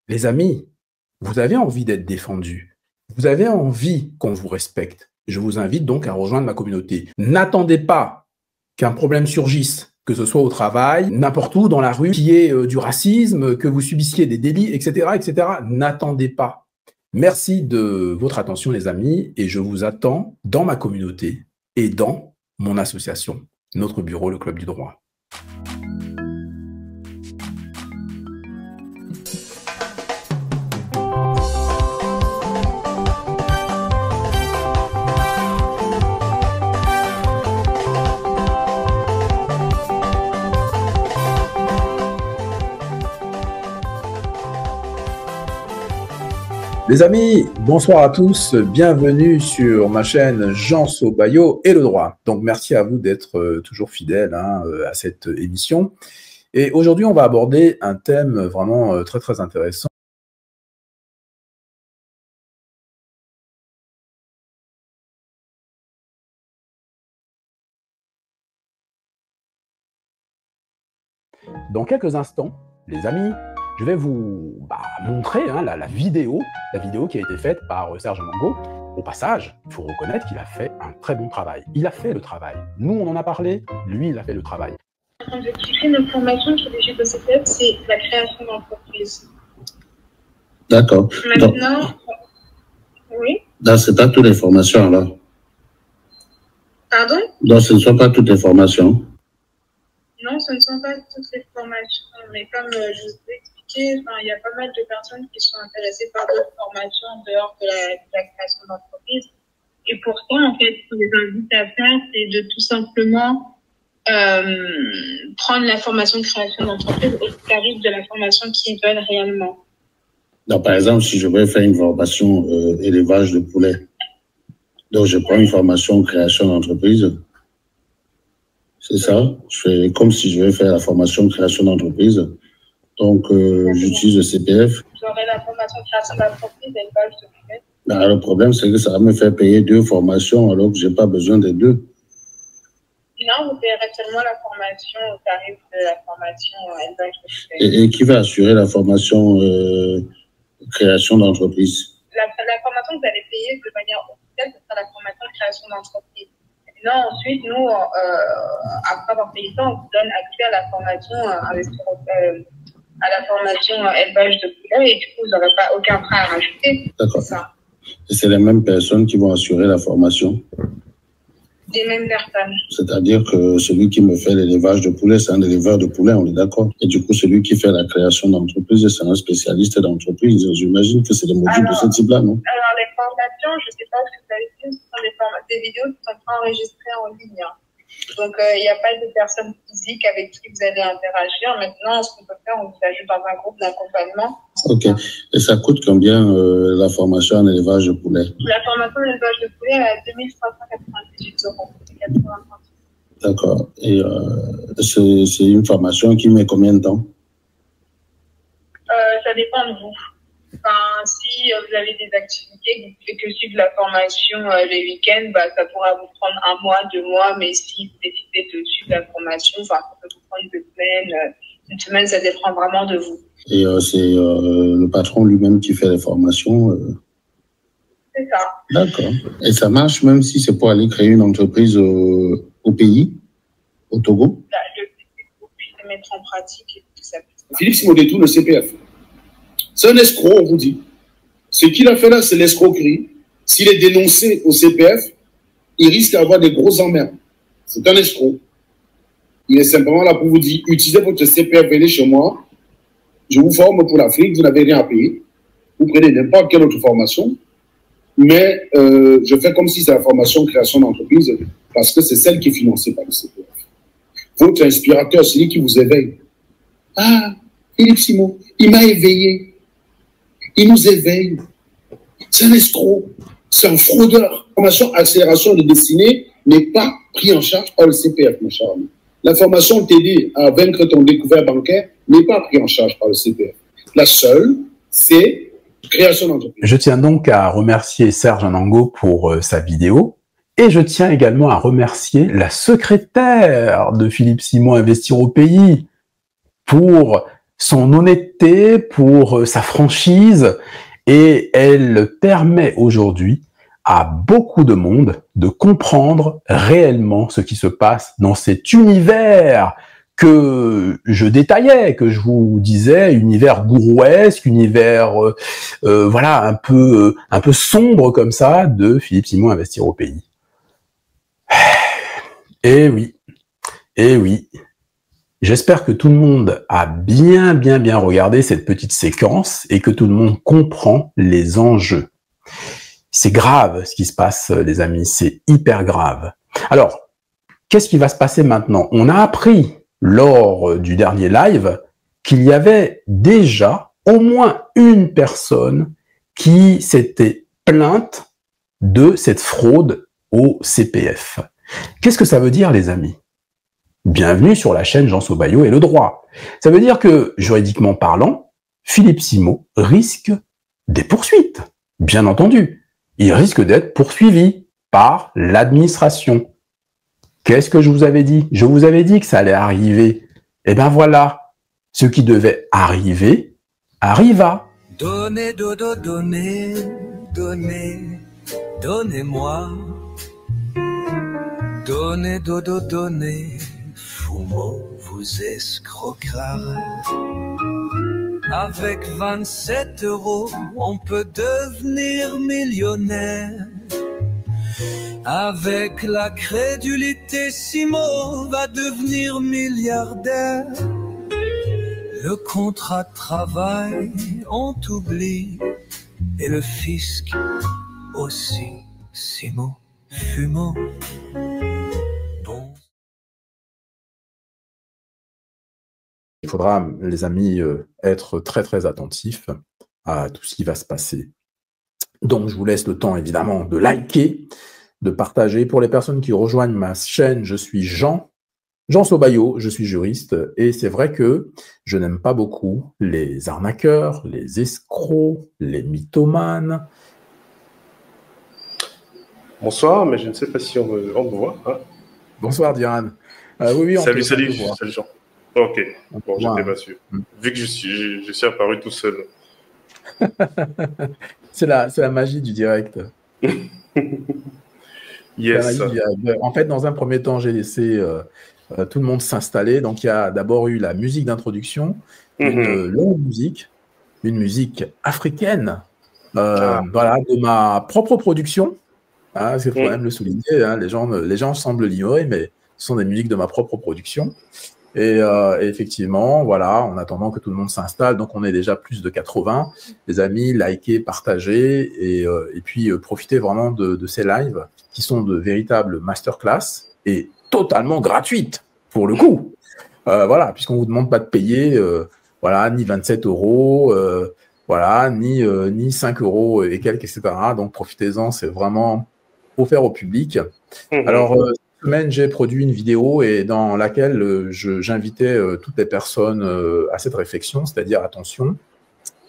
Les amis, vous avez envie d'être défendus. Vous avez envie qu'on vous respecte. Je vous invite donc à rejoindre ma communauté. N'attendez pas qu'un problème surgisse, que ce soit au travail, n'importe où dans la rue, qu'il y ait du racisme, que vous subissiez des délits, etc., etc. N'attendez pas. Merci de votre attention, les amis, et je vous attends dans ma communauté et dans mon association, notre bureau, le Club du Droit. Les amis, bonsoir à tous, bienvenue sur ma chaîne Jean Sobayo et le droit. Donc merci à vous d'être toujours fidèles à cette émission. Et aujourd'hui, on va aborder un thème vraiment très intéressant. Dans quelques instants, les amis, je vais vous montrer la vidéo qui a été faite par Serge Anango. Au passage, il faut reconnaître qu'il a fait un très bon travail. Il a fait le travail. Nous, on en a parlé. Lui, il a fait le travail. Objectifier notre formation sur les GPCF, c'est la création d'entreprise. D'accord. Maintenant, oui. Donc, ce n'est pas toutes les formations, là. Pardon? Donc, ce ne sont pas toutes les formations. Non, ce ne sont pas toutes les formations, mais comme je vous ai expliqué, il y a pas mal de personnes qui sont intéressées par d'autres formations en dehors de la création d'entreprise. Et pourtant, en fait, ce qu'on les invite à faire, c'est de tout simplement prendre la formation de création d'entreprise au tarif de la formation qu'ils veulent réellement. Donc, par exemple, si je veux faire une formation élevage de poulet, donc je prends une formation création d'entreprise. C'est ça. Je fais comme si je vais faire la formation de création d'entreprise. Donc, j'utilise le CPF. Vous aurez la formation de création d'entreprise et une page de poulet. Le problème, c'est que ça va me faire payer 2 formations alors que je n'ai pas besoin des 2. Non, vous payerez seulement la formation au tarif de la formation élevage de poulet. Et qui va assurer la formation création d'entreprise? La formation que vous allez payer de manière officielle, ce sera la formation de création d'entreprise. Non, ensuite, nous, après avoir payé ça, on vous donne accès à la formation élevage de poulet et du coup, vous n'aurez pas aucun frais à rajouter. D'accord. Et c'est les mêmes personnes qui vont assurer la formation? Des mêmes personnes. C'est-à-dire que celui qui me fait l'élevage de poulet, c'est un éleveur de poulet, on est d'accord. Et du coup, celui qui fait la création d'entreprise, c'est un spécialiste d'entreprise. J'imagine que c'est des modules de ce type-là, non? Alors, les formations, je ne sais pas si vous avez vu, ce sont des vidéos qui sont pas enregistrées en ligne. Donc, il n'y a pas de personnes physiques avec qui vous allez interagir. Maintenant, ce qu'on peut faire, on vous ajoute dans un groupe d'accompagnement. Ok. Et ça coûte combien la formation en élevage de poulet? La formation en élevage de poulet est à 2398 €. 80 centimes. D'accord. Et c'est une formation qui met combien de temps? Ça dépend de vous. Enfin, si vous avez des activités, que vous ne pouvez que suivre la formation les week-ends, ça pourra vous prendre 1 mois, 2 mois, mais si vous décidez de suivre la formation, ça peut vous prendre 2 semaines. Une semaine, ça dépend vraiment de vous. Et c'est le patron lui-même qui fait les formations C'est ça. D'accord. Et ça marche même si c'est pour aller créer une entreprise au pays, au Togo? Le but, c'est que vous puissiez mettre en pratique et que ça puisse. Philippe Simonetou, le CPF. C'est un escroc, on vous dit. Ce qu'il a fait là, c'est l'escroquerie. S'il est dénoncé au CPF, il risque d'avoir des grosses emmerdes. C'est un escroc. Il est simplement là pour vous dire, utilisez votre CPF, venez chez moi, je vous forme pour l'Afrique, vous n'avez rien à payer. Vous prenez n'importe quelle autre formation, mais je fais comme si c'est la formation création d'entreprise, parce que c'est celle qui est financée par le CPF. Votre inspirateur, c'est lui qui vous éveille. Ah, Philippe Simon, il m'a éveillé. Il nous éveille. C'est un escroc. C'est un fraudeur. La formation accélération de destinée n'est pas pris en charge par le CPF, mon cher ami. La formation t'aider à vaincre ton découvert bancaire n'est pas pris en charge par le CPF. La seule, c'est création d'entreprise. Je tiens donc à remercier Serge Anango pour sa vidéo. Et je tiens également à remercier la secrétaire de Philippe Simon Investir au Pays pour son honnêteté, pour sa franchise, et elle permet aujourd'hui à beaucoup de monde de comprendre réellement ce qui se passe dans cet univers que je détaillais, que je vous disais, univers gourouesque, univers voilà un peu sombre comme ça de Philippe Simon Investir au pays. Et oui, j'espère que tout le monde a bien regardé cette petite séquence et que tout le monde comprend les enjeux. C'est grave ce qui se passe, les amis, c'est hyper grave. Alors, qu'est-ce qui va se passer maintenant? On a appris lors du dernier live qu'il y avait déjà au moins une personne qui s'était plainte de cette fraude au CPF. Qu'est-ce que ça veut dire, les amis? Bienvenue sur la chaîne Jean Sobayo et le droit. Ça veut dire que, juridiquement parlant, Philippe Simon risque des poursuites. Bien entendu, il risque d'être poursuivi par l'administration. Qu'est-ce que je vous avais dit? Je vous avais dit que ça allait arriver. Eh ben voilà, ce qui devait arriver, arriva. Donnez, dodo, donnez, donnez, donnez-moi. Donnez, dodo, donnez, Fumo vous escroquera. Avec 27 €, on peut devenir millionnaire. Avec la crédulité, Simon va devenir milliardaire. Le contrat de travail, on t'oublie. Et le fisc aussi, Simon, fumons. Bon. Il faudra, les amis, être très attentifs à tout ce qui va se passer. Donc, je vous laisse le temps, évidemment, de liker, de partager. Pour les personnes qui rejoignent ma chaîne, je suis Jean Sobayo, je suis juriste, et c'est vrai que je n'aime pas beaucoup les arnaqueurs, les escrocs, les mythomanes. Bonsoir, mais je ne sais pas si on me voit. Hein. Bonsoir, Diran. Oui, salut Jean. Ok, bon, j'étais pas sûr. Vu que je suis apparu tout seul. C'est la magie du direct. Yes. En fait, dans un premier temps, j'ai laissé tout le monde s'installer. Donc, il y a d'abord eu la musique d'introduction, une longue musique, une musique africaine, voilà, de ma propre production. Hein, c'est quand même le souligner. Hein, les gens semblent l'ignorer, mais ce sont des musiques de ma propre production. Et effectivement, voilà, en attendant que tout le monde s'installe, donc on est déjà plus de 80. Les amis, likez, partagez et puis profitez vraiment de ces lives qui sont de véritables masterclass et totalement gratuites pour le coup. Voilà, puisqu'on vous demande pas de payer, voilà, ni 27 €, voilà, ni 5 € et quelques, etc. Donc profitez-en, c'est vraiment offert au public. Alors semaine, j'ai produit une vidéo et dans laquelle j'invitais toutes les personnes à cette réflexion, c'est-à-dire, attention,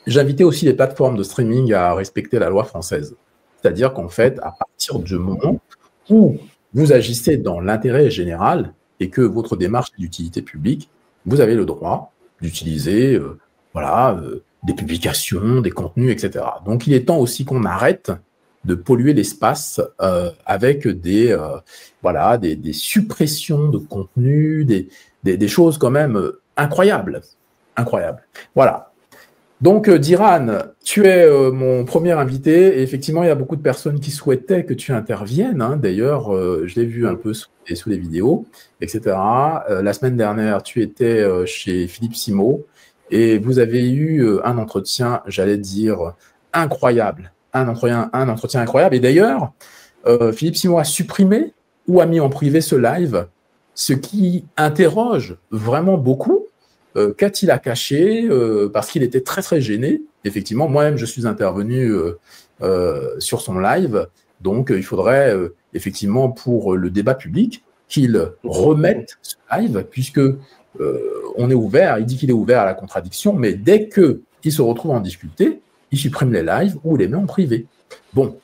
j'invitais aussi les plateformes de streaming à respecter la loi française. C'est-à-dire qu'en fait, à partir du moment où vous agissez dans l'intérêt général et que votre démarche est d'utilité publique, vous avez le droit d'utiliser voilà, des publications, des contenus, etc. Donc, il est temps aussi qu'on arrête de polluer l'espace avec des suppressions de contenu, des choses quand même incroyables. Voilà. Donc, Diran, tu es mon premier invité. Et effectivement, il y a beaucoup de personnes qui souhaitaient que tu interviennes. Hein. D'ailleurs, je l'ai vu un peu sous les vidéos, etc. La semaine dernière, tu étais chez Philippe Simon et vous avez eu un entretien, j'allais dire, incroyable. Un entretien incroyable. Et d'ailleurs, Philippe Simon a supprimé ou a mis en privé ce live, ce qui interroge vraiment beaucoup. Qu'a-t-il à cacher parce qu'il était très gêné. Effectivement, moi-même, je suis intervenu sur son live. Donc, il faudrait effectivement, pour le débat public, qu'il remette ce live, puisque on est ouvert, il dit qu'il est ouvert à la contradiction, mais dès qu'il se retrouve en difficulté, il supprime les lives ou les met en privé. Bon,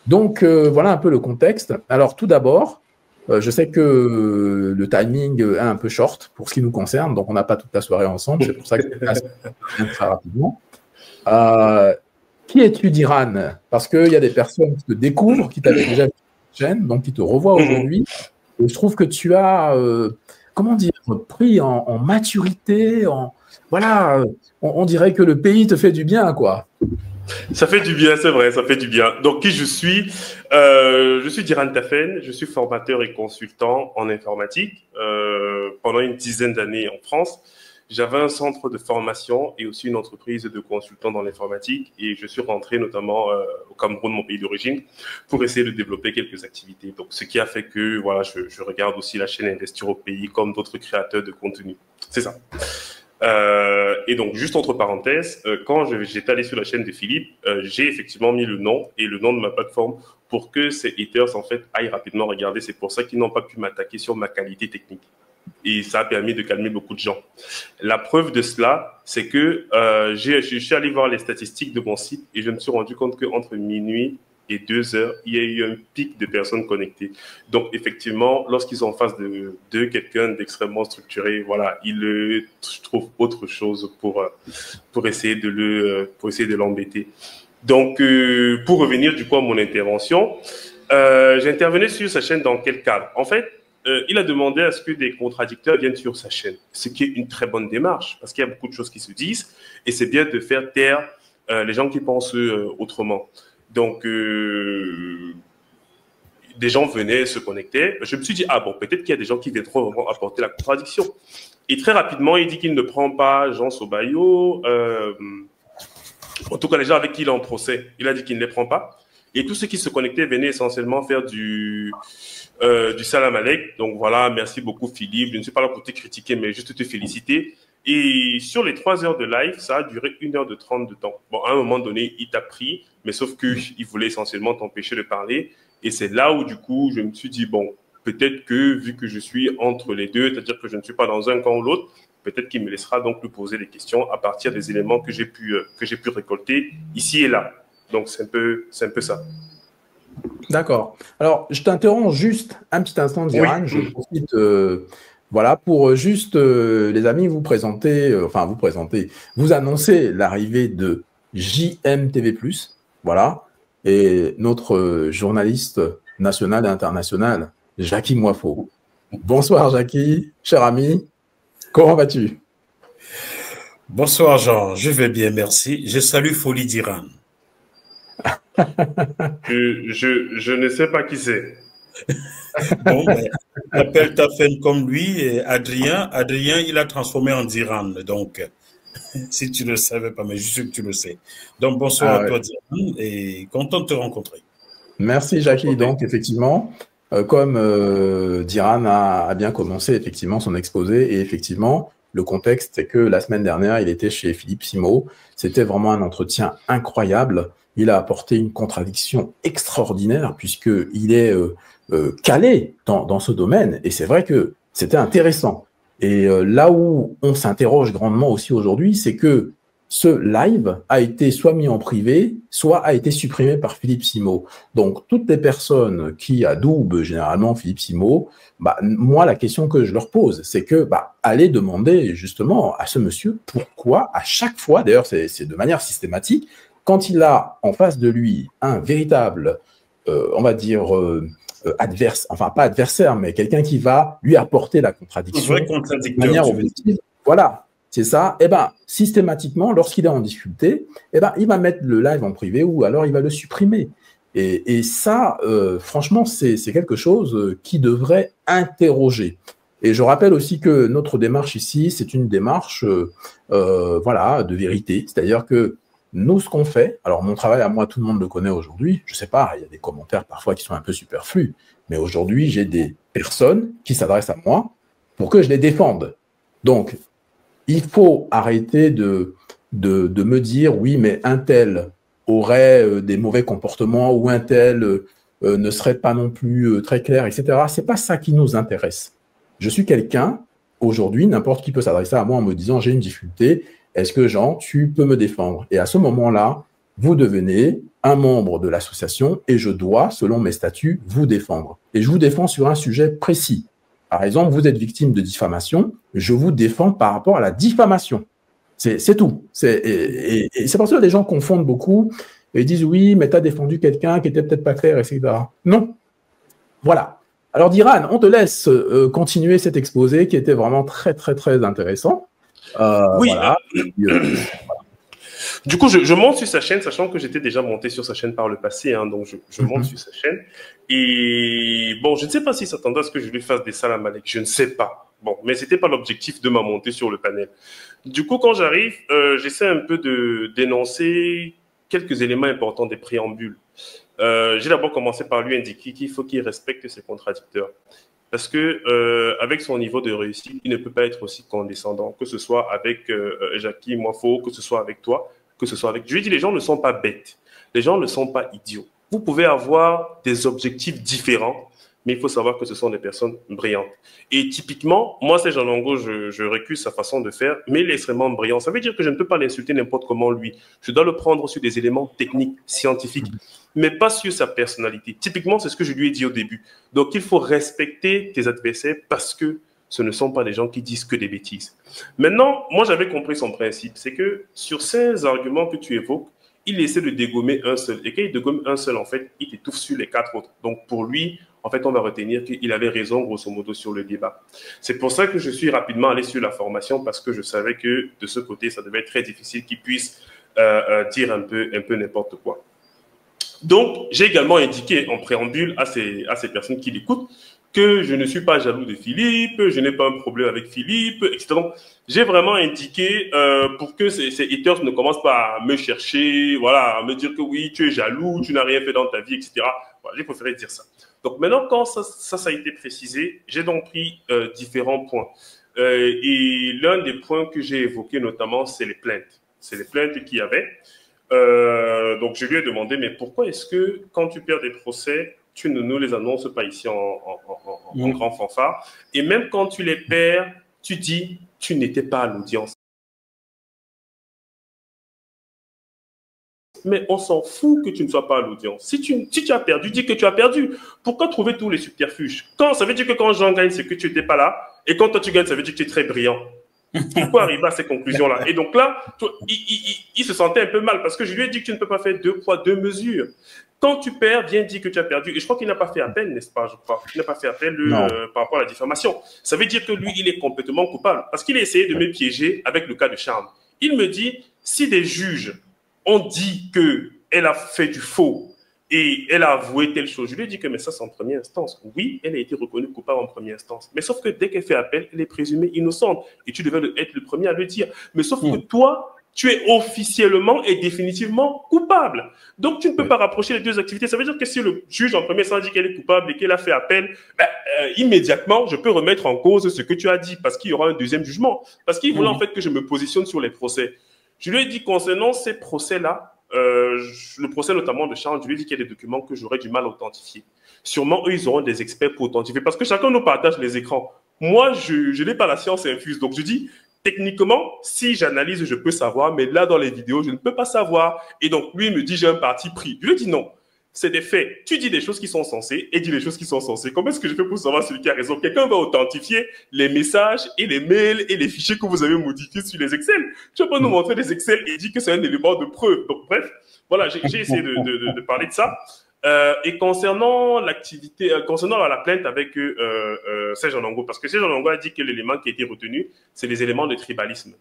donc voilà un peu le contexte. Alors tout d'abord, Je sais que le timing est un peu short pour ce qui nous concerne, donc on n'a pas toute la soirée ensemble. C'est pour ça que je passe très rapidement. Qui es-tu, Diran? Parce qu'il y a des personnes qui te découvrent, qui t'avaient déjà vu sur la chaîne, donc qui te revoient aujourd'hui. Et je trouve que tu as, comment dire, pris en maturité, voilà, on dirait que le pays te fait du bien, quoi. Ça fait du bien, c'est vrai, ça fait du bien. Donc, qui je suis? Je suis Diran Tafen, je suis formateur et consultant en informatique. Pendant une dizaine d'années en France, j'avais un centre de formation et aussi une entreprise de consultants dans l'informatique. Et je suis rentré notamment au Cameroun, mon pays d'origine, pour essayer de développer quelques activités. Donc, ce qui a fait que voilà, je regarde aussi la chaîne Investir au pays comme d'autres créateurs de contenu. C'est ça. Et donc, juste entre parenthèses, quand j'étais allé sur la chaîne de Philippe, j'ai effectivement mis le nom et le nom de ma plateforme pour que ces haters, en fait, aillent rapidement regarder. C'est pour ça qu'ils n'ont pas pu m'attaquer sur ma qualité technique. Et ça a permis de calmer beaucoup de gens. La preuve de cela, c'est que je suis allé voir les statistiques de mon site et je me suis rendu compte qu'entre minuit et 2 heures, il y a eu un pic de personnes connectées. Donc, effectivement, lorsqu'ils sont en face de quelqu'un d'extrêmement structuré, voilà, ils trouvent autre chose pour essayer de l'embêter. Donc, pour revenir du coup à mon intervention, j'intervenais sur sa chaîne dans quel cadre? En fait, il a demandé à ce que des contradicteurs viennent sur sa chaîne, ce qui est une très bonne démarche, parce qu'il y a beaucoup de choses qui se disent, et c'est bien de faire taire les gens qui pensent autrement. Donc, des gens venaient se connecter. Je me suis dit, ah bon, peut-être qu'il y a des gens qui viendront vraiment apporter la contradiction. Et très rapidement, il dit qu'il ne prend pas Jean Sobayo, en tout cas les gens avec qui il est en procès, il a dit qu'il ne les prend pas. Et tous ceux qui se connectaient venaient essentiellement faire du salam alek. Donc voilà, merci beaucoup Philippe. Je ne suis pas là pour te critiquer, mais juste te féliciter. Et sur les 3 heures de live, ça a duré 1h30 de temps. Bon, à un moment donné, il t'a pris, mais sauf qu'il voulait essentiellement t'empêcher de parler. Et c'est là où, du coup, je me suis dit, bon, peut-être que, vu que je suis entre les deux, c'est-à-dire que je ne suis pas dans un camp ou l'autre, peut-être qu'il me laissera donc lui poser des questions à partir des éléments que j'ai pu récolter ici et là. Donc, c'est un peu ça. D'accord. Alors, je t'interromps juste un petit instant, Diran. Oui. Je profite, voilà, pour juste, les amis, vous annoncer l'arrivée de JMTV+, voilà, et notre journaliste national et international, Jackie Moifo. Bonsoir, Jackie, cher ami, comment vas-tu? Bonsoir, Jean, je vais bien, merci. Je salue Folie Diran. Je ne sais pas qui c'est. Bon, appelle ta femme comme lui, et Adrien, il a transformé en Diran, donc si tu ne le savais pas, mais je suis sûr que tu le sais. Donc bonsoir à toi, Diran, et content de te rencontrer. Merci, Jackie. Donc effectivement, comme Diran a bien commencé effectivement son exposé, et effectivement, le contexte, c'est que la semaine dernière, il était chez Philippe Simo. C'était vraiment un entretien incroyable. Il a apporté une contradiction extraordinaire puisqu'il est calé dans ce domaine. Et c'est vrai que c'était intéressant. Et là où on s'interroge grandement aussi aujourd'hui, c'est que ce live a été soit mis en privé, soit a été supprimé par Philippe Simo. Donc, toutes les personnes qui adoubent généralement Philippe Simo, moi, la question que je leur pose, c'est que allez demander justement à ce monsieur pourquoi à chaque fois, d'ailleurs c'est de manière systématique, quand il a en face de lui un véritable, on va dire, adverse, enfin pas adversaire, mais quelqu'un qui va lui apporter la contradiction de manière objective, voilà, c'est ça, et systématiquement, lorsqu'il est en difficulté, il va mettre le live en privé ou alors il va le supprimer. Et ça, franchement, c'est quelque chose qui devrait interroger. Et je rappelle aussi que notre démarche ici, c'est une démarche voilà, de vérité. C'est-à-dire que nous, ce qu'on fait, alors mon travail à moi, tout le monde le connaît aujourd'hui, je sais pas, il y a des commentaires parfois qui sont un peu superflus, mais aujourd'hui, j'ai des personnes qui s'adressent à moi pour que je les défende. Donc, il faut arrêter de me dire, oui, mais un tel aurait des mauvais comportements ou un tel ne serait pas non plus très clair, etc. C'est pas ça qui nous intéresse. Je suis quelqu'un, aujourd'hui, n'importe qui peut s'adresser à moi en me disant « j'ai une difficulté, est-ce que Jean, tu peux me défendre ?» Et à ce moment-là, vous devenez un membre de l'association et je dois, selon mes statuts, vous défendre. Et je vous défends sur un sujet précis. Par exemple, vous êtes victime de diffamation, je vous défends par rapport à la diffamation. C'est tout. Et c'est parce que les gens confondent beaucoup et disent oui, mais tu as défendu quelqu'un qui était peut-être pas clair, etc. Non. Voilà. Alors, Diran, on te laisse continuer cet exposé qui était vraiment très, très, très intéressant. Oui. Voilà. Du coup, je monte sur sa chaîne, sachant que j'étais déjà monté sur sa chaîne par le passé, hein, donc je monte sur sa chaîne. Et bon, je ne sais pas s'il s'attendait à ce que je lui fasse des salam alek, je ne sais pas. Bon, mais c'était pas l'objectif de ma montée sur le panel. Du coup, quand j'arrive, j'essaie un peu de dénoncer quelques éléments importants des préambules. J'ai d'abord commencé par lui indiquer qu'il faut qu'il respecte ses contradicteurs. Parce que avec son niveau de réussite, il ne peut pas être aussi condescendant, que ce soit avec Jackie Moifo, que ce soit avec toi, que ce soit avec... Je lui dis, les gens ne sont pas bêtes, les gens ne sont pas idiots. Vous pouvez avoir des objectifs différents, mais il faut savoir que ce sont des personnes brillantes. Et typiquement, moi, c'est Jean Longo, je récuse sa façon de faire, mais il est extrêmement brillant. Ça veut dire que je ne peux pas l'insulter n'importe comment lui. Je dois le prendre sur des éléments techniques, scientifiques, mais pas sur sa personnalité. Typiquement, c'est ce que je lui ai dit au début. Donc, il faut respecter tes adversaires parce que ce ne sont pas des gens qui disent que des bêtises. Maintenant, moi, j'avais compris son principe. C'est que sur ces arguments que tu évoques, il essaie de dégommer un seul. Et quand il dégomme un seul, en fait, il t'étouffe sur les 4 autres. Donc, pour lui, en fait, on va retenir qu'il avait raison, grosso modo, sur le débat. C'est pour ça que je suis rapidement allé sur la formation parce que je savais que de ce côté, ça devait être très difficile qu'il puisse dire un peu n'importe quoi. Donc, j'ai également indiqué en préambule à ces personnes qui l'écoutent que je ne suis pas jaloux de Philippe, je n'ai pas un problème avec Philippe, etc. Donc, j'ai vraiment indiqué pour que ces haters ne commencent pas à me chercher, voilà, à me dire que oui, tu es jaloux, tu n'as rien fait dans ta vie, etc. Voilà, j'ai préféré dire ça. Donc maintenant, quand ça a été précisé, j'ai donc pris différents points. Et l'un des points que j'ai évoqué notamment, c'est les plaintes. C'est les plaintes qu'il y avait. Donc je lui ai demandé, mais pourquoi est-ce que quand tu perds des procès, tu ne nous les annonces pas ici en grand fanfare? Et même quand tu les perds, tu dis, tu n'étais pas à l'audience. Mais on s'en fout que tu ne sois pas à l'audience. Si tu as perdu, dis que tu as perdu. Pourquoi trouver tous les subterfuges? Ça veut dire que quand Jean gagne, c'est que tu n'étais pas là. Et quand toi tu gagnes, ça veut dire que tu es très brillant. Pourquoi arriver à ces conclusions-là? Et donc là, il se sentait un peu mal parce que je lui ai dit que tu ne peux pas faire 2 poids, 2 mesures. Quand tu perds, viens dire que tu as perdu. Et je crois qu'il n'a pas fait appel, n'est-ce pas? Je crois. Il n'a pas fait appel par rapport à la diffamation. Ça veut dire que lui, il est complètement coupable parce qu'il a essayé de me piéger avec le cas de Charme. Il me dit, si des juges ont dit qu'elle a fait du faux et elle a avoué telle chose, je lui ai dit que mais ça, c'est en première instance. Oui, elle a été reconnue coupable en première instance. Mais sauf que dès qu'elle fait appel, elle est présumée innocente. Et tu devais être le premier à le dire. Mais sauf que toi, tu es officiellement et définitivement coupable. Donc, tu ne peux pas rapprocher les deux activités. Ça veut dire que si le juge en première instance dit qu'elle est coupable et qu'elle a fait appel, immédiatement, je peux remettre en cause ce que tu as dit parce qu'il y aura un deuxième jugement. Parce qu'il voulait en fait que je me positionne sur les procès. Je lui ai dit concernant ces procès-là, le procès notamment de Charles, je lui ai dit qu'il y a des documents que j'aurais du mal à authentifier. Sûrement, eux, ils auront des experts pour authentifier parce que chacun nous partage les écrans. Moi, je n'ai pas la science infuse. Donc, je dis, techniquement, si j'analyse, je peux savoir, mais là, dans les vidéos, je ne peux pas savoir. Et donc, lui, il me dit, j'ai un parti pris. Je lui dis non. C'est des faits. Tu dis des choses qui sont censées et dis les choses qui sont censées. Comment est-ce que je fais pour savoir celui qui a raison? Quelqu'un va authentifier les messages et les mails et les fichiers que vous avez modifiés sur les Excel. Tu vas pas nous montrer des Excel et dire que c'est un élément de preuve. Donc, bref, voilà, j'ai essayé de parler de ça. Et concernant l'activité, concernant la plainte avec Serge Longo, parce que Serge Longo a dit que l'élément qui a été retenu, c'est les éléments de tribalisme.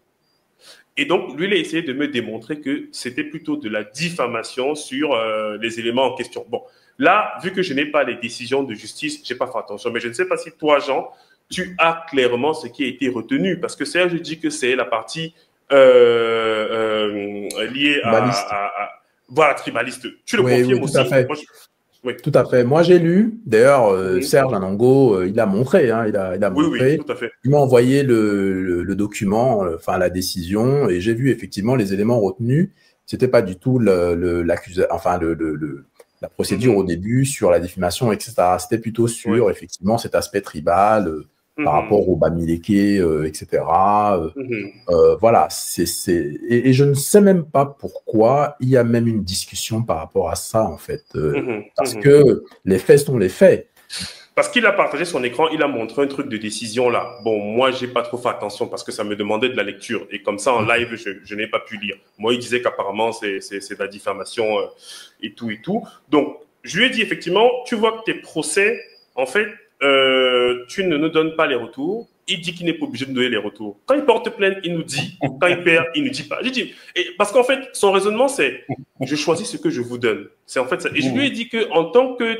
Et donc, lui, il a essayé de me démontrer que c'était plutôt de la diffamation sur les éléments en question. Bon, là, vu que je n'ai pas les décisions de justice, je n'ai pas fait attention. Mais je ne sais pas si toi, Jean, tu as clairement ce qui a été retenu. Parce que Serge dit que c'est la partie liée voilà, tribaliste. Tu le confirmes aussi? Oui, tout à fait. Moi, j'ai lu. D'ailleurs, Serge Anango, il a montré. Hein, il a montré. Oui, tout à fait. Il m'a envoyé le document, enfin la décision, et j'ai vu effectivement les éléments retenus. C'était pas du tout la procédure au début sur la diffamation, etc. C'était plutôt sur effectivement cet aspect tribal. par rapport au Bamileke, etc. Voilà, et je ne sais même pas pourquoi il y a même une discussion par rapport à ça, en fait. Parce que les faits sont les faits. Parce qu'il a partagé son écran, il a montré un truc de décision là. Bon, moi, j'ai pas trop fait attention parce que ça me demandait de la lecture. Et comme ça, en live, je n'ai pas pu lire. Moi, il disait qu'apparemment, c'est de la diffamation et tout et tout. Donc, je lui ai dit effectivement, tu vois que tes procès, en fait, tu ne nous donnes pas les retours. Il dit qu'il n'est pas obligé de donner les retours. Quand il porte plainte, il nous dit. Quand il perd, il ne dit pas. J'ai dit, parce qu'en fait, son raisonnement, c'est je choisis ce que je vous donne. C'est en fait ça. Et je lui ai dit qu'en tant que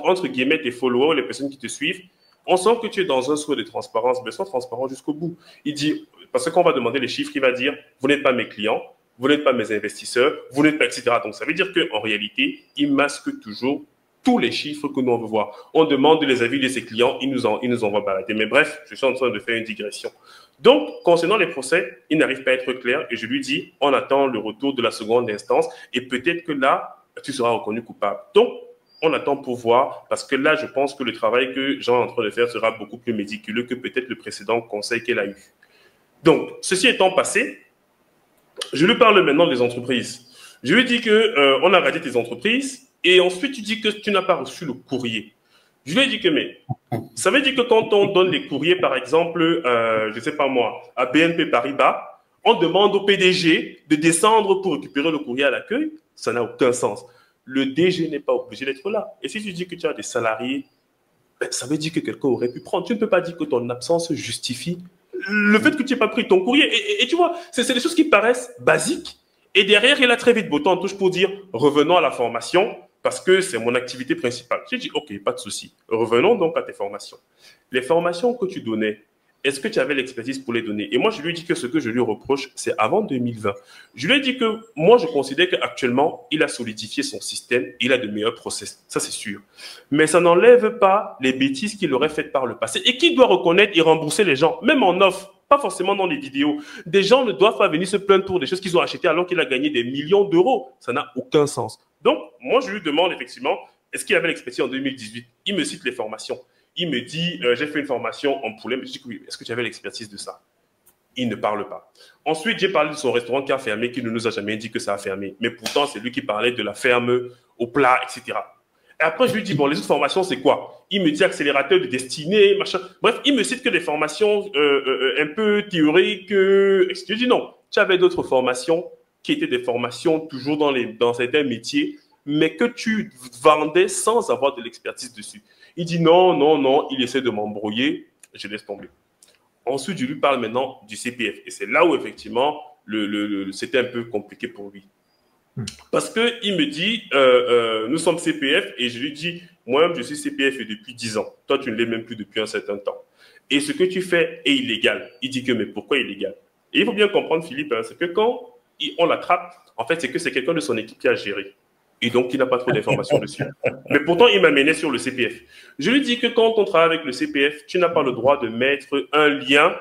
entre guillemets, tes followers, les personnes qui te suivent, on sent que tu es dans un souhait de transparence, mais sois transparent jusqu'au bout. Il dit, parce que quand on va demander les chiffres, il va dire, vous n'êtes pas mes clients, vous n'êtes pas mes investisseurs, vous n'êtes pas, etc. Donc, ça veut dire qu'en réalité, il masque toujours tous les chiffres que nous on veut voir. On demande les avis de ses clients, il nous envoie balader. Mais bref, je suis en train de faire une digression. Donc, concernant les procès, il n'arrive pas à être clair et je lui dis, on attend le retour de la seconde instance et peut-être que là, tu seras reconnu coupable. Donc, on attend pour voir, parce que là, je pense que le travail que Jean est en train de faire sera beaucoup plus méticuleux que peut-être le précédent conseil qu'elle a eu. Donc, ceci étant passé, je lui parle maintenant des entreprises. Je lui dis que on a raté tes entreprises et ensuite tu dis que tu n'as pas reçu le courrier. Je lui ai dit que, mais ça veut dire que quand on donne les courriers, par exemple, je ne sais pas moi, à BNP Paribas, on demande au PDG de descendre pour récupérer le courrier à l'accueil, ça n'a aucun sens. Le DG n'est pas obligé d'être là. Et si tu dis que tu as des salariés, ben, ça veut dire que quelqu'un aurait pu prendre. Tu ne peux pas dire que ton absence justifie le fait que tu n'aies pas pris ton courrier. Et tu vois, c'est des choses qui paraissent basiques. Et derrière, il a très vite botté en touche pour dire, revenons à la formation, parce que c'est mon activité principale. J'ai dit, OK, pas de souci. Revenons donc à tes formations. Les formations que tu donnais, est-ce que tu avais l'expertise pour les donner? Et moi, je lui ai dit que ce que je lui reproche, c'est avant 2020. Je lui ai dit que moi, je considère qu'actuellement, il a solidifié son système, il a de meilleurs process. Ça, c'est sûr. Mais ça n'enlève pas les bêtises qu'il aurait faites par le passé et qu'il doit reconnaître et rembourser les gens, même en offre, pas forcément dans les vidéos. Des gens ne doivent pas venir se plaindre pour des choses qu'ils ont achetées alors qu'il a gagné des millions d'euros. Ça n'a aucun sens. Donc, moi, je lui demande effectivement, est-ce qu'il avait l'expertise en 2018? Il me cite les formations. Il me dit, j'ai fait une formation en poulet. Je dis, oui, est-ce que tu avais l'expertise de ça? Il ne parle pas. Ensuite, j'ai parlé de son restaurant qui a fermé, qui ne nous a jamais dit que ça a fermé. Mais pourtant, c'est lui qui parlait de la ferme au plat, etc. Et après, je lui dis, bon, les autres formations, c'est quoi? Il me dit accélérateur de destinée, machin. Bref, il me cite que des formations un peu théoriques. Je dis, non, tu avais d'autres formations qui étaient des formations toujours dans certains métiers, mais que tu vendais sans avoir de l'expertise dessus. Il dit non, non, non, il essaie de m'embrouiller, je laisse tomber. Ensuite, je lui parle maintenant du CPF. Et c'est là où, effectivement, c'était un peu compliqué pour lui. Parce qu'il me dit, nous sommes CPF, et je lui dis, moi-même, je suis CPF depuis 10 ans. Toi, tu ne l'es même plus depuis un certain temps. Et ce que tu fais est illégal. Il dit que, mais pourquoi illégal? Et il faut bien comprendre, Philippe, hein, c'est que quand on l'attrape, en fait, c'est que c'est quelqu'un de son équipe qui a géré. Et donc, il n'a pas trop d'informations dessus. Mais pourtant, il m'amenait sur le CPF. Je lui dis que quand on travaille avec le CPF, tu n'as pas le droit de mettre un lien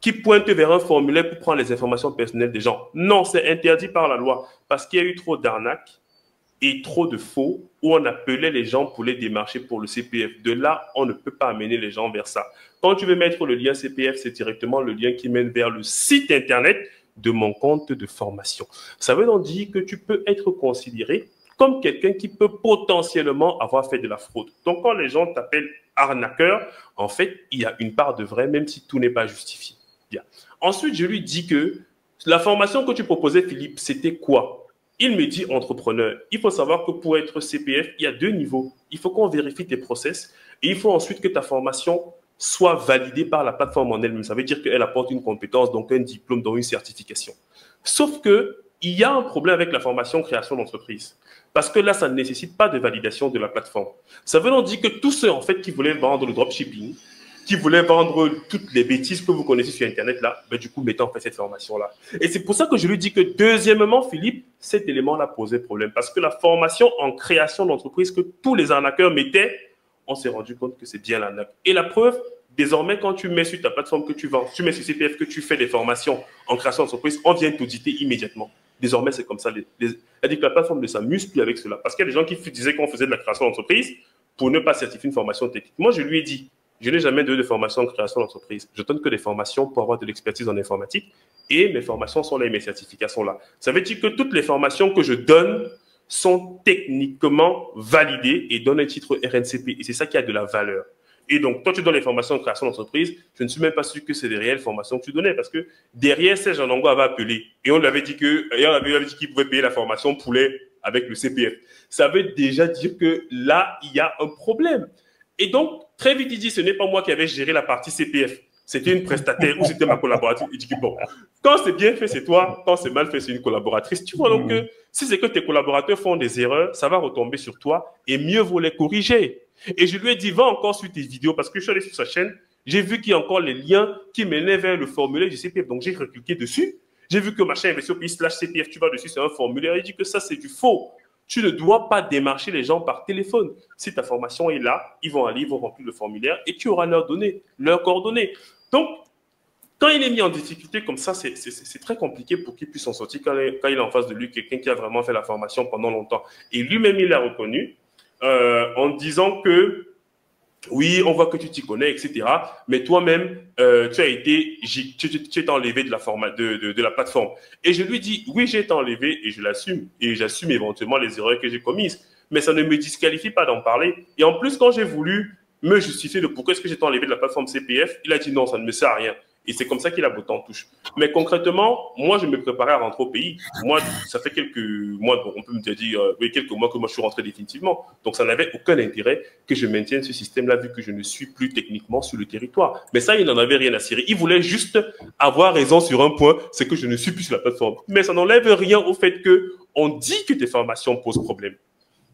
qui pointe vers un formulaire pour prendre les informations personnelles des gens. Non, c'est interdit par la loi parce qu'il y a eu trop d'arnaques et trop de faux où on appelait les gens pour les démarcher pour le CPF. De là, on ne peut pas amener les gens vers ça. Quand tu veux mettre le lien CPF, c'est directement le lien qui mène vers le site Internet de mon compte de formation. Ça veut donc dire que tu peux être considéré comme quelqu'un qui peut potentiellement avoir fait de la fraude. Donc, quand les gens t'appellent arnaqueur, en fait, il y a une part de vrai, même si tout n'est pas justifié. Bien. Ensuite, je lui dis que la formation que tu proposais, Philippe, c'était quoi? Il me dit entrepreneur. Il faut savoir que pour être CPF, il y a 2 niveaux. Il faut qu'on vérifie tes process et il faut ensuite que ta formation soit validée par la plateforme en elle-même. Ça veut dire qu'elle apporte une compétence, donc un diplôme, donc une certification. Sauf que il y a un problème avec la formation création d'entreprise. Parce que là, ça ne nécessite pas de validation de la plateforme. Ça veut donc dire que tous ceux, en fait, qui voulaient vendre le dropshipping, qui voulaient vendre toutes les bêtises que vous connaissez sur Internet, là, ben, du coup, mettez en fait cette formation-là. Et c'est pour ça que je lui dis que, deuxièmement, Philippe, cet élément-là posait problème. Parce que la formation en création d'entreprise que tous les arnaqueurs mettaient, on s'est rendu compte que c'est bien l'arnaque. Et la preuve, désormais, quand tu mets sur ta plateforme que tu vends, tu mets sur CPF que tu fais des formations en création d'entreprise, on vient t'auditer immédiatement. Désormais, c'est comme ça. C'est-à-dire que la plateforme ne s'amuse plus avec cela. Parce qu'il y a des gens qui disaient qu'on faisait de la création d'entreprise pour ne pas certifier une formation technique. Moi, je lui ai dit, je n'ai jamais donné de formation en création d'entreprise. Je donne que des formations pour avoir de l'expertise en informatique et mes formations sont là et mes certificats sont là. Ça veut dire que toutes les formations que je donne sont techniquement validées et donnent un titre RNCP et c'est ça qui a de la valeur. Et donc, toi, tu donnes les formations en création d'entreprise, je ne suis même pas sûr que c'est des réelles formations que tu donnais parce que derrière, Serge Anongo avait appelé et on lui avait dit qu'il pouvait payer la formation poulet avec le CPF. Ça veut déjà dire que là, il y a un problème. Et donc, très vite, il dit, ce n'est pas moi qui avais géré la partie CPF. C'était une prestataire ou c'était ma collaboratrice. Il dit que bon, quand c'est bien fait, c'est toi. Quand c'est mal fait, c'est une collaboratrice. Tu vois donc que si c'est que tes collaborateurs font des erreurs, ça va retomber sur toi et mieux vaut les corriger. Et je lui ai dit, va encore sur tes vidéos parce que je suis allé sur sa chaîne. J'ai vu qu'il y a encore les liens qui menaient vers le formulaire du CPF. Donc, j'ai cliqué dessus. J'ai vu que machin investir au pays /CPF, tu vas dessus, c'est un formulaire. Il dit que ça, c'est du faux. Tu ne dois pas démarcher les gens par téléphone. Si ta formation est là, ils vont aller, ils vont remplir le formulaire et tu auras leurs données, leurs coordonnées. Donc, quand il est mis en difficulté comme ça, c'est très compliqué pour qu'il puisse s'en sortir quand il est en face de lui quelqu'un qui a vraiment fait la formation pendant longtemps. Et lui-même, il l'a reconnu en disant que oui, on voit que tu t'y connais, etc. Mais toi-même, tu es enlevé de la plateforme. Et je lui dis, oui, j'ai été enlevé et je l'assume. Et j'assume éventuellement les erreurs que j'ai commises. Mais ça ne me disqualifie pas d'en parler. Et en plus, quand j'ai voulu me justifier de pourquoi est-ce que j'étais enlevé de la plateforme CPF, il a dit non, ça ne me sert à rien. Et c'est comme ça qu'il a botté en touche. Mais concrètement, moi, je me préparais à rentrer au pays. Moi, ça fait quelques mois, on peut me dire, oui, quelques mois que moi, je suis rentré définitivement. Donc, ça n'avait aucun intérêt que je maintienne ce système-là, vu que je ne suis plus techniquement sur le territoire. Mais ça, il n'en avait rien à cirer. Il voulait juste avoir raison sur un point, c'est que je ne suis plus sur la plateforme. Mais ça n'enlève rien au fait que on dit que tes formations posent problème.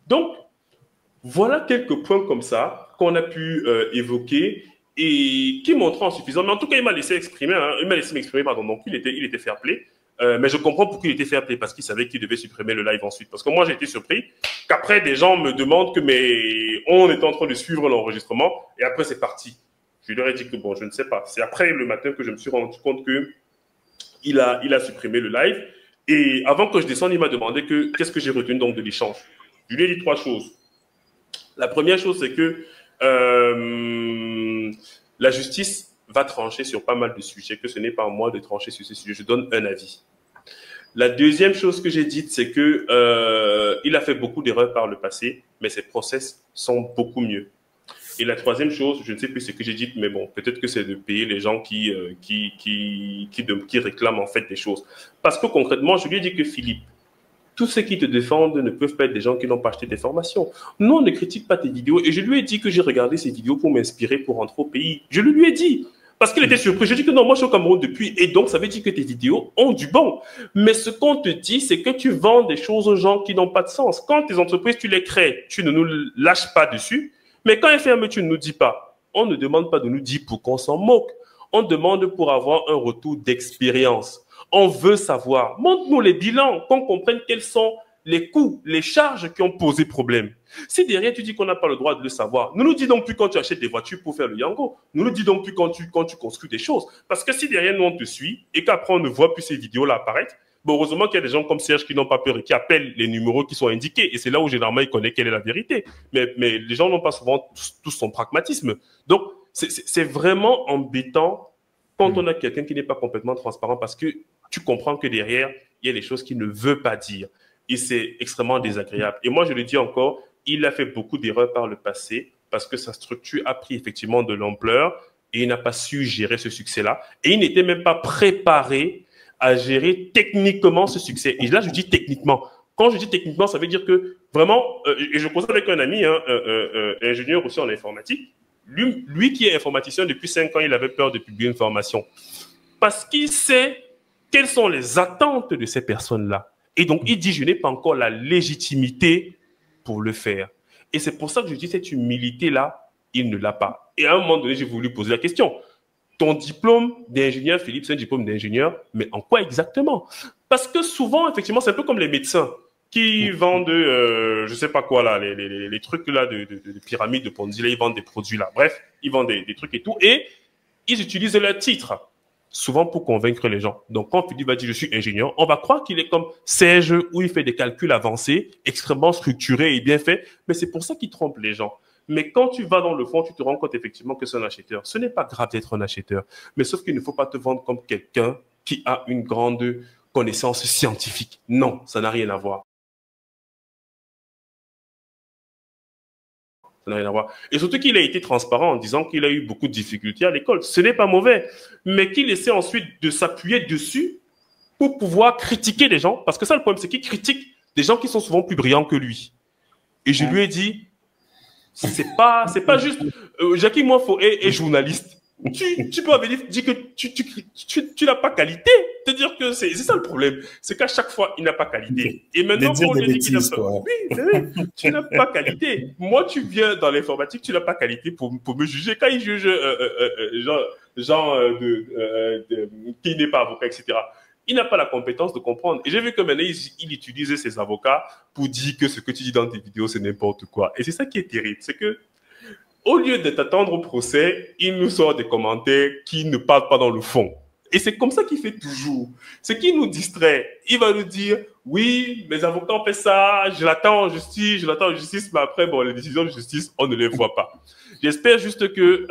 Donc, voilà quelques points comme ça qu'on a pu évoquer et qui montrent insuffisant. Mais en tout cas, il m'a laissé exprimer, hein, il m'a laissé m'exprimer, pardon. Donc, il était fair play. Mais je comprends pourquoi il était fair play, parce qu'il savait qu'il devait supprimer le live ensuite. Parce que moi, j'ai été surpris qu'après, des gens me demandent que on était en train de suivre l'enregistrement et après, c'est parti. Je leur ai dit que bon, je ne sais pas. C'est après le matin que je me suis rendu compte que il a supprimé le live. Et avant que je descende, il m'a demandé qu'est-ce que j'ai retenu donc de l'échange. Je lui ai dit 3 choses. La première chose, c'est que la justice va trancher sur pas mal de sujets, que ce n'est pas à moi de trancher sur ces sujets. Je donne un avis. La deuxième chose que j'ai dite, c'est que il a fait beaucoup d'erreurs par le passé, mais ses process sont beaucoup mieux. Et la troisième chose, je ne sais plus ce que j'ai dit, mais bon, peut-être que c'est de payer les gens qui réclament en fait des choses. Parce que concrètement, je lui ai dit que Philippe, tous ceux qui te défendent ne peuvent pas être des gens qui n'ont pas acheté tes formations. Nous, on ne critique pas tes vidéos. Et je lui ai dit que j'ai regardé ces vidéos pour m'inspirer pour rentrer au pays. Je le lui ai dit. Parce qu'il était surpris. Je lui ai dit que non, moi, je suis au Cameroun depuis. Et donc, ça veut dire que tes vidéos ont du bon. Mais ce qu'on te dit, c'est que tu vends des choses aux gens qui n'ont pas de sens. Quand tes entreprises, tu les crées, tu ne nous lâches pas dessus. Mais quand elles ferment, tu ne nous dis pas. On ne demande pas de nous dire pour qu'on s'en moque. On demande pour avoir un retour d'expérience. On veut savoir. Montre-nous les bilans, qu'on comprenne quels sont les coûts, les charges qui ont posé problème. Si derrière tu dis qu'on n'a pas le droit de le savoir, ne nous dis donc plus quand tu achètes des voitures pour faire le yango. Ne nous dis donc plus quand tu construis des choses. Parce que si derrière nous on te suit et qu'après on ne voit plus ces vidéos-là apparaître, bon, heureusement qu'il y a des gens comme Serge qui n'ont pas peur et qui appellent les numéros qui sont indiqués. Et c'est là où généralement il connaît quelle est la vérité. Mais les gens n'ont pas souvent tous son pragmatisme. Donc c'est vraiment embêtant quand on a quelqu'un qui n'est pas complètement transparent parce que tu comprends que derrière, il y a des choses qu'il ne veut pas dire. Et c'est extrêmement désagréable. Et moi, je le dis encore, il a fait beaucoup d'erreurs par le passé parce que sa structure a pris effectivement de l'ampleur et il n'a pas su gérer ce succès-là. Et il n'était même pas préparé à gérer techniquement ce succès. Et là, je dis techniquement. Quand je dis techniquement, ça veut dire que vraiment, et je cause avec un ami, ingénieur aussi en informatique, lui qui est informaticien depuis 5 ans, il avait peur de publier une formation. Parce qu'il sait quelles sont les attentes de ces personnes-là. Et donc, il dit, je n'ai pas encore la légitimité pour le faire. Et c'est pour ça que je dis, cette humilité-là, il ne l'a pas. Et à un moment donné, j'ai voulu poser la question. Ton diplôme d'ingénieur, Philippe, c'est un diplôme d'ingénieur, mais en quoi exactement? Parce que souvent, effectivement, c'est un peu comme les médecins qui vendent, je sais pas quoi, là, les trucs là de pyramide, de Ponzi, là, ils vendent des produits là. Bref, ils vendent des trucs et tout. Et ils utilisent leur titre. Souvent pour convaincre les gens. Donc, quand Philippe va dire « je suis ingénieur », on va croire qu'il est comme Serge où il fait des calculs avancés, extrêmement structurés et bien faits. Mais c'est pour ça qu'il trompe les gens. Mais quand tu vas dans le fond, tu te rends compte effectivement que c'est un acheteur. Ce n'est pas grave d'être un acheteur, mais sauf qu'il ne faut pas te vendre comme quelqu'un qui a une grande connaissance scientifique. Non, ça n'a rien à voir. Ça n'a rien à voir. Et surtout qu'il a été transparent en disant qu'il a eu beaucoup de difficultés à l'école. Ce n'est pas mauvais, mais qu'il essaie ensuite de s'appuyer dessus pour pouvoir critiquer les gens. Parce que ça, le problème, c'est qu'il critique des gens qui sont souvent plus brillants que lui. Et je lui ai dit, c'est pas juste. Jackie Moifo est journaliste. Tu peux venir dire que tu n'as pas qualité. Te dire que c'est ça le problème. C'est qu'à chaque fois, il n'a pas qualité. Et maintenant, on lui dit qu'il n'a pas. Oui, tu n'as pas qualité. Moi, tu viens dans l'informatique, tu n'as pas qualité pour me juger. Quand il juge qui n'est pas avocat, etc., il n'a pas la compétence de comprendre. Et j'ai vu que maintenant, il utilise ses avocats pour dire que ce que tu dis dans tes vidéos, c'est n'importe quoi. Et c'est ça qui est terrible. C'est que, au lieu de t'attendre au procès, il nous sort des commentaires qui ne parlent pas dans le fond. Et c'est comme ça qu'il fait toujours. C'est qu'il nous distrait. Il va nous dire, oui, mes avocats ont fait ça, je l'attends en justice, mais après, bon, les décisions de justice, on ne les voit pas. J'espère juste que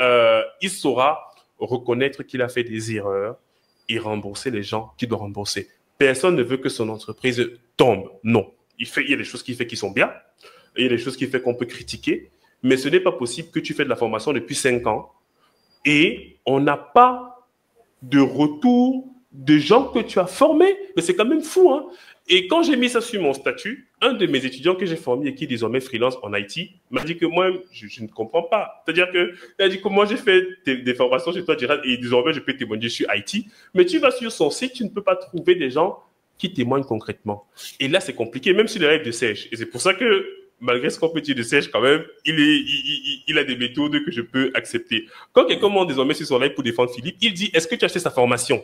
il saura reconnaître qu'il a fait des erreurs et rembourser les gens qui doivent rembourser. Personne ne veut que son entreprise tombe. Non. Il y a des choses qu'il fait qui sont bien, et il y a des choses qu'il fait qu'on peut critiquer, mais ce n'est pas possible que tu fais de la formation depuis 5 ans et on n'a pas de retour de gens que tu as formés. Mais c'est quand même fou, hein. Et quand j'ai mis ça sur mon statut, un de mes étudiants que j'ai formé et qui est désormais freelance en IT m'a dit que moi, je ne comprends pas. C'est-à-dire que, il a dit que moi, j'ai fait des formations chez toi, Gérald, et désormais, je peux témoigner sur IT. Mais tu vas sur son site, tu ne peux pas trouver des gens qui témoignent concrètement. Et là, c'est compliqué, même sur les règles de Sèche. Et c'est pour ça que, malgré ce qu'on peut dire de Sèche, quand même, il a des méthodes que je peux accepter. Quand quelqu'un monte désormais sur son live pour défendre Philippe, il dit, est-ce que tu as acheté sa formation?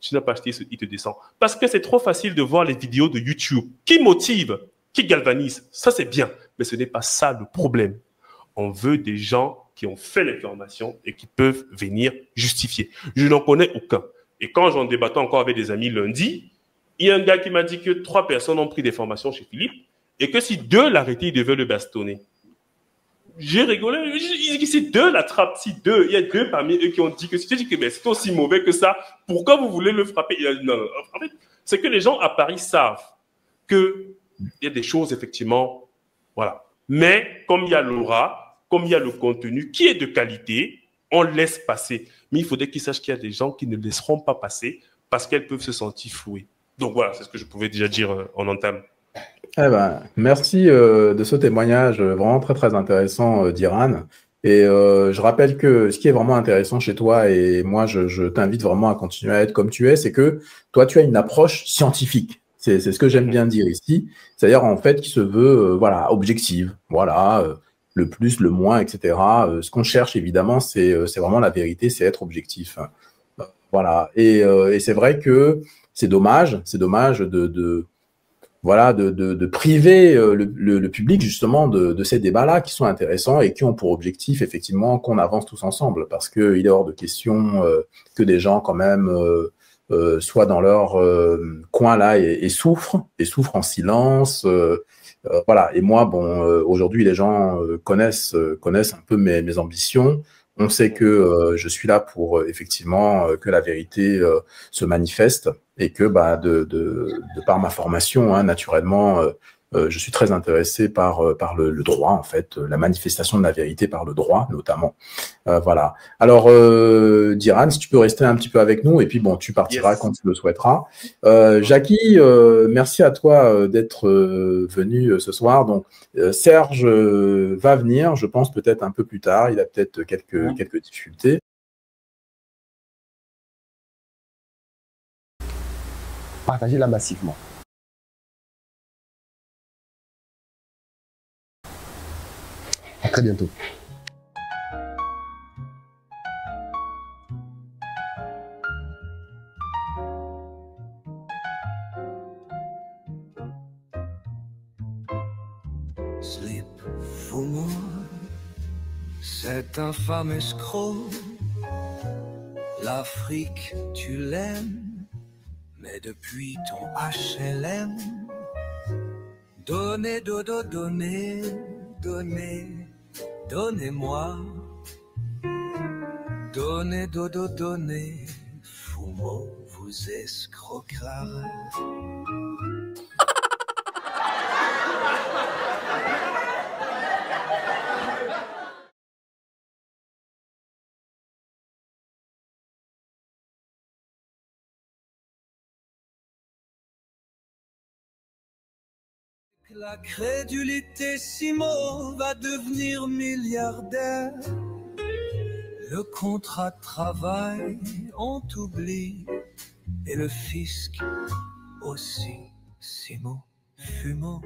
Tu n'as pas acheté, il te descend. Parce que c'est trop facile de voir les vidéos de YouTube qui motivent, qui galvanisent. Ça, c'est bien. Mais ce n'est pas ça le problème. On veut des gens qui ont fait les formations et qui peuvent venir justifier. Je n'en connais aucun. Et quand j'en débattais encore avec des amis lundi, il y a un gars qui m'a dit que 3 personnes ont pris des formations chez Philippe et que si 2 l'arrêtaient, il devait le bastonner. J'ai rigolé. Si 2 l'attrapent, il y a 2 parmi eux qui ont dit que si tu dis que c'est aussi mauvais que ça, pourquoi vous voulez le frapper? Non. En fait, c'est que les gens à Paris savent qu'il y a des choses, effectivement, voilà. Mais comme il y a l'aura, comme il y a le contenu qui est de qualité, on laisse passer. Mais il faudrait qu'ils sachent qu'il y a des gens qui ne laisseront pas passer parce qu'elles peuvent se sentir flouées. Donc voilà, c'est ce que je pouvais déjà dire en entame. Eh ben, merci de ce témoignage vraiment très très intéressant d'Iran. Et je rappelle que ce qui est vraiment intéressant chez toi, et moi je t'invite vraiment à continuer à être comme tu es, c'est que toi tu as une approche scientifique. C'est ce que j'aime bien dire ici. C'est-à-dire en fait qui se veut voilà, objective. Voilà, le plus, le moins, etc. Ce qu'on cherche évidemment, c'est vraiment la vérité, c'est être objectif. Voilà. Et c'est vrai que c'est dommage de priver le public justement de ces débats-là qui sont intéressants et qui ont pour objectif effectivement qu'on avance tous ensemble, parce qu'il est hors de question que des gens quand même soient dans leur coin là et souffrent en silence. Voilà. Et moi, bon, aujourd'hui les gens connaissent un peu mes ambitions. On sait que je suis là pour effectivement que la vérité se manifeste et que de par ma formation, hein, naturellement, je suis très intéressé par le droit, en fait, la manifestation de la vérité par le droit, notamment. Voilà. Alors, Diran, si tu peux rester un petit peu avec nous, et puis bon, tu partiras quand tu le souhaiteras. Jackie, merci à toi d'être venu ce soir. Donc, Serge va venir, je pense peut-être un peu plus tard. Il a peut-être quelques difficultés. Partagez-la massivement. À très bientôt. Slip Fumo, cet infâme escroc. L'Afrique, tu l'aimes, mais depuis ton HLM, donner, dodo, donner, donner, Donnez-moi, donnez, dodo, donnez, Fumo vous escroquera. La crédulité Simo va devenir milliardaire. Le contrat de travail, on t'oublie. Et le fisc aussi, Simo, Fumo.